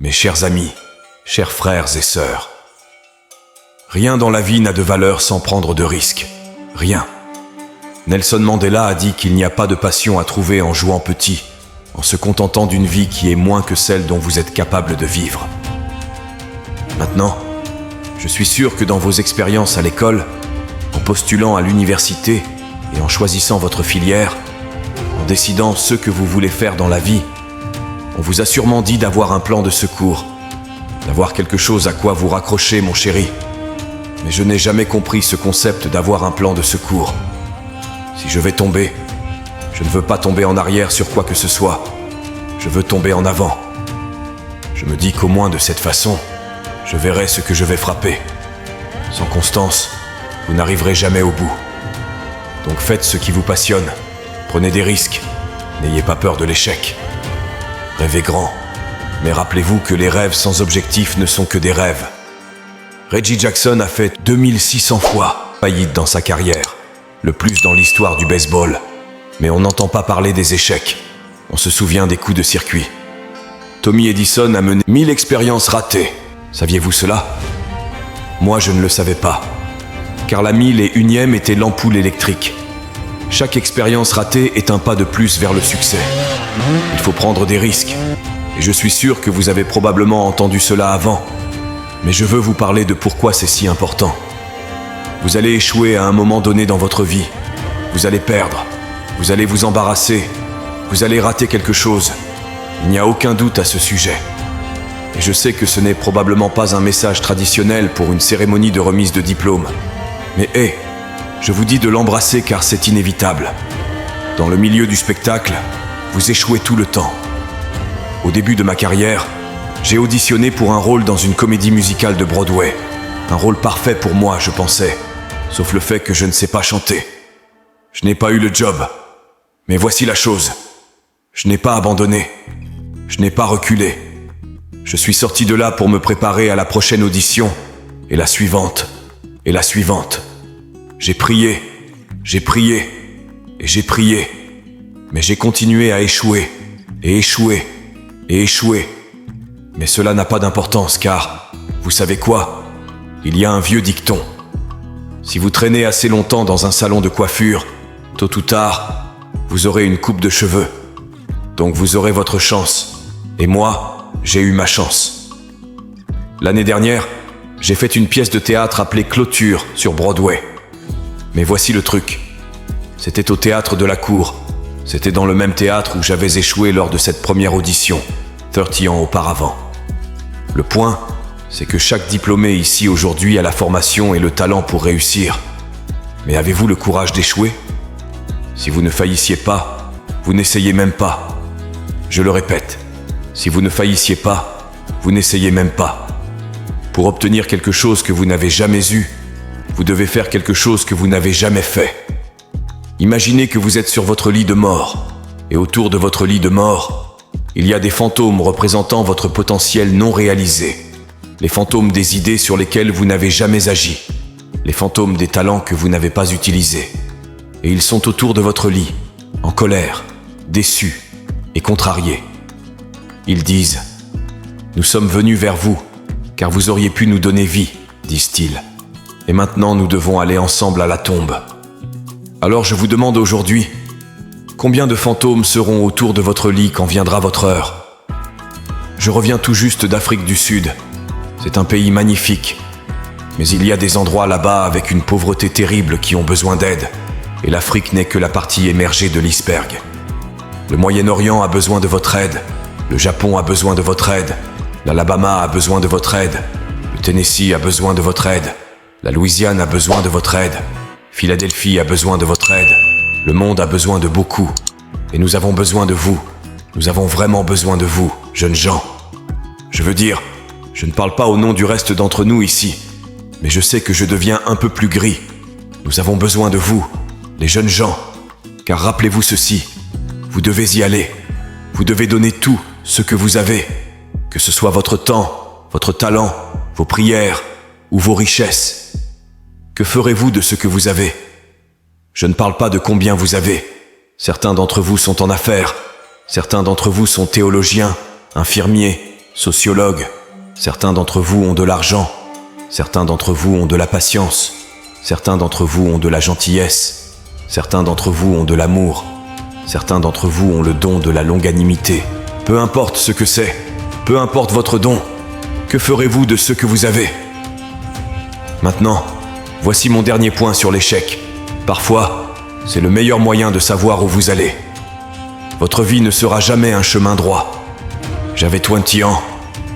Mes chers amis, chers frères et sœurs, rien dans la vie n'a de valeur sans prendre de risques. Rien. Nelson Mandela a dit qu'il n'y a pas de passion à trouver en jouant petit, en se contentant d'une vie qui est moins que celle dont vous êtes capable de vivre. Maintenant, je suis sûr que dans vos expériences à l'école, en postulant à l'université et en choisissant votre filière, en décidant ce que vous voulez faire dans la vie, on vous a sûrement dit d'avoir un plan de secours, d'avoir quelque chose à quoi vous raccrocher, mon chéri. Mais je n'ai jamais compris ce concept d'avoir un plan de secours. Si je vais tomber, je ne veux pas tomber en arrière sur quoi que ce soit. Je veux tomber en avant. Je me dis qu'au moins de cette façon, je verrai ce que je vais frapper. Sans constance, vous n'arriverez jamais au bout. Donc faites ce qui vous passionne. Prenez des risques. N'ayez pas peur de l'échec. Rêvez grand. Mais rappelez-vous que les rêves sans objectif ne sont que des rêves. Reggie Jackson a fait 2600 fois faillite dans sa carrière. Le plus dans l'histoire du baseball. Mais on n'entend pas parler des échecs. On se souvient des coups de circuit. Tommy Edison a mené 1000 expériences ratées. Saviez-vous cela? Moi, je ne le savais pas. Car la 1001e était l'ampoule électrique. Chaque expérience ratée est un pas de plus vers le succès. Il faut prendre des risques. Et je suis sûr que vous avez probablement entendu cela avant. Mais je veux vous parler de pourquoi c'est si important. Vous allez échouer à un moment donné dans votre vie. Vous allez perdre. Vous allez vous embarrasser. Vous allez rater quelque chose. Il n'y a aucun doute à ce sujet. Et je sais que ce n'est probablement pas un message traditionnel pour une cérémonie de remise de diplôme. Mais je vous dis de l'embrasser car c'est inévitable. Dans le milieu du spectacle, vous échouez tout le temps. Au début de ma carrière, j'ai auditionné pour un rôle dans une comédie musicale de Broadway. Un rôle parfait pour moi, je pensais. Sauf le fait que je ne sais pas chanter. Je n'ai pas eu le job. Mais voici la chose. Je n'ai pas abandonné. Je n'ai pas reculé. Je suis sorti de là pour me préparer à la prochaine audition, et la suivante, et la suivante. J'ai prié, et j'ai prié. Mais j'ai continué à échouer, et échouer, et échouer. Mais cela n'a pas d'importance car, vous savez quoi? Il y a un vieux dicton. Si vous traînez assez longtemps dans un salon de coiffure, tôt ou tard, vous aurez une coupe de cheveux. Donc vous aurez votre chance. Et moi, j'ai eu ma chance. L'année dernière, j'ai fait une pièce de théâtre appelée Clôture sur Broadway. Mais voici le truc. C'était au théâtre de la Cour. C'était dans le même théâtre où j'avais échoué lors de cette première audition, 30 ans auparavant. Le point, c'est que chaque diplômé ici aujourd'hui a la formation et le talent pour réussir. Mais avez-vous le courage d'échouer? Si vous ne faillissiez pas, vous n'essayez même pas. Je le répète, si vous ne faillissiez pas, vous n'essayez même pas. Pour obtenir quelque chose que vous n'avez jamais eu, vous devez faire quelque chose que vous n'avez jamais fait. Imaginez que vous êtes sur votre lit de mort, et autour de votre lit de mort, il y a des fantômes représentant votre potentiel non réalisé. Les fantômes des idées sur lesquelles vous n'avez jamais agi. Les fantômes des talents que vous n'avez pas utilisés. Et ils sont autour de votre lit, en colère, déçus et contrariés. Ils disent « Nous sommes venus vers vous, car vous auriez pu nous donner vie, disent-ils. Et maintenant nous devons aller ensemble à la tombe. » Alors je vous demande aujourd'hui, combien de fantômes seront autour de votre lit quand viendra votre heure? Je reviens tout juste d'Afrique du Sud. C'est un pays magnifique. Mais il y a des endroits là-bas avec une pauvreté terrible qui ont besoin d'aide. Et l'Afrique n'est que la partie émergée de l'iceberg. Le Moyen-Orient a besoin de votre aide. Le Japon a besoin de votre aide. L'Alabama a besoin de votre aide. Le Tennessee a besoin de votre aide. La Louisiane a besoin de votre aide. Philadelphie a besoin de votre aide. Le monde a besoin de beaucoup. Et nous avons besoin de vous. Nous avons vraiment besoin de vous, jeunes gens. Je veux dire, je ne parle pas au nom du reste d'entre nous ici, mais je sais que je deviens un peu plus gris. Nous avons besoin de vous, les jeunes gens, car rappelez-vous ceci, vous devez y aller. Vous devez donner tout ce que vous avez, que ce soit votre temps, votre talent, vos prières ou vos richesses. Que ferez-vous de ce que vous avez? Je ne parle pas de combien vous avez. Certains d'entre vous sont en affaires, certains d'entre vous sont théologiens, infirmiers, sociologues. Certains d'entre vous ont de l'argent. Certains d'entre vous ont de la patience. Certains d'entre vous ont de la gentillesse. Certains d'entre vous ont de l'amour. Certains d'entre vous ont le don de la longanimité. Peu importe ce que c'est, peu importe votre don, que ferez-vous de ce que vous avez? Maintenant, voici mon dernier point sur l'échec. Parfois, c'est le meilleur moyen de savoir où vous allez. Votre vie ne sera jamais un chemin droit. J'avais 20 ans,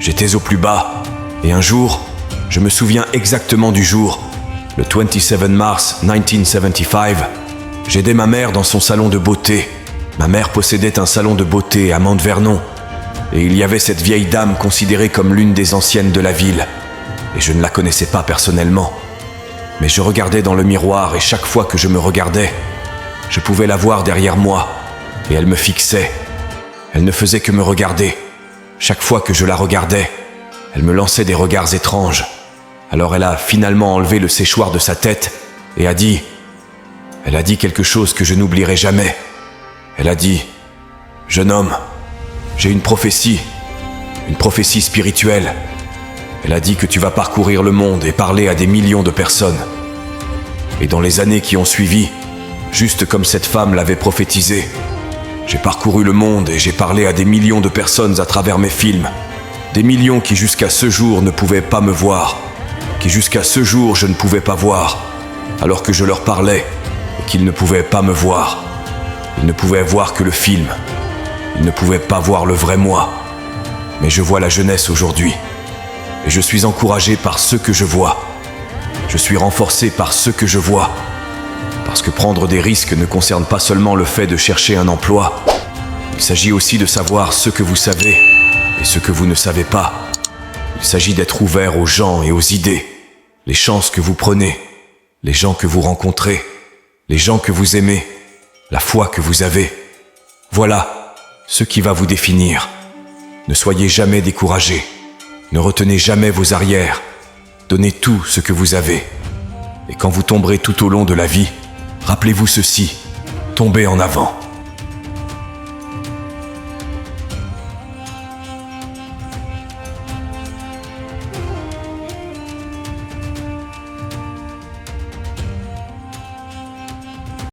j'étais au plus bas, et un jour, je me souviens exactement du jour, le 27 mars 1975, j'aidais ma mère dans son salon de beauté. Ma mère possédait un salon de beauté à Mount-Vernon, et il y avait cette vieille dame considérée comme l'une des anciennes de la ville, et je ne la connaissais pas personnellement. Mais je regardais dans le miroir, et chaque fois que je me regardais, je pouvais la voir derrière moi, et elle me fixait. Elle ne faisait que me regarder. Chaque fois que je la regardais, elle me lançait des regards étranges. Alors elle a finalement enlevé le séchoir de sa tête et a dit quelque chose que je n'oublierai jamais. Elle a dit « Jeune homme, j'ai une prophétie spirituelle. Elle a dit que tu vas parcourir le monde et parler à des millions de personnes. Et dans les années qui ont suivi, juste comme cette femme l'avait prophétisé, j'ai parcouru le monde et j'ai parlé à des millions de personnes à travers mes films. Des millions qui jusqu'à ce jour ne pouvaient pas me voir, qui jusqu'à ce jour je ne pouvais pas voir, alors que je leur parlais et qu'ils ne pouvaient pas me voir. Ils ne pouvaient voir que le film. Ils ne pouvaient pas voir le vrai moi. Mais je vois la jeunesse aujourd'hui. Et je suis encouragé par ce que je vois. Je suis renforcé par ce que je vois. Parce que prendre des risques ne concerne pas seulement le fait de chercher un emploi. Il s'agit aussi de savoir ce que vous savez et ce que vous ne savez pas. Il s'agit d'être ouvert aux gens et aux idées, les chances que vous prenez, les gens que vous rencontrez, les gens que vous aimez, la foi que vous avez. Voilà ce qui va vous définir. Ne soyez jamais découragés. Ne retenez jamais vos arrières. Donnez tout ce que vous avez. Et quand vous tomberez tout au long de la vie, rappelez-vous ceci, tombez en avant.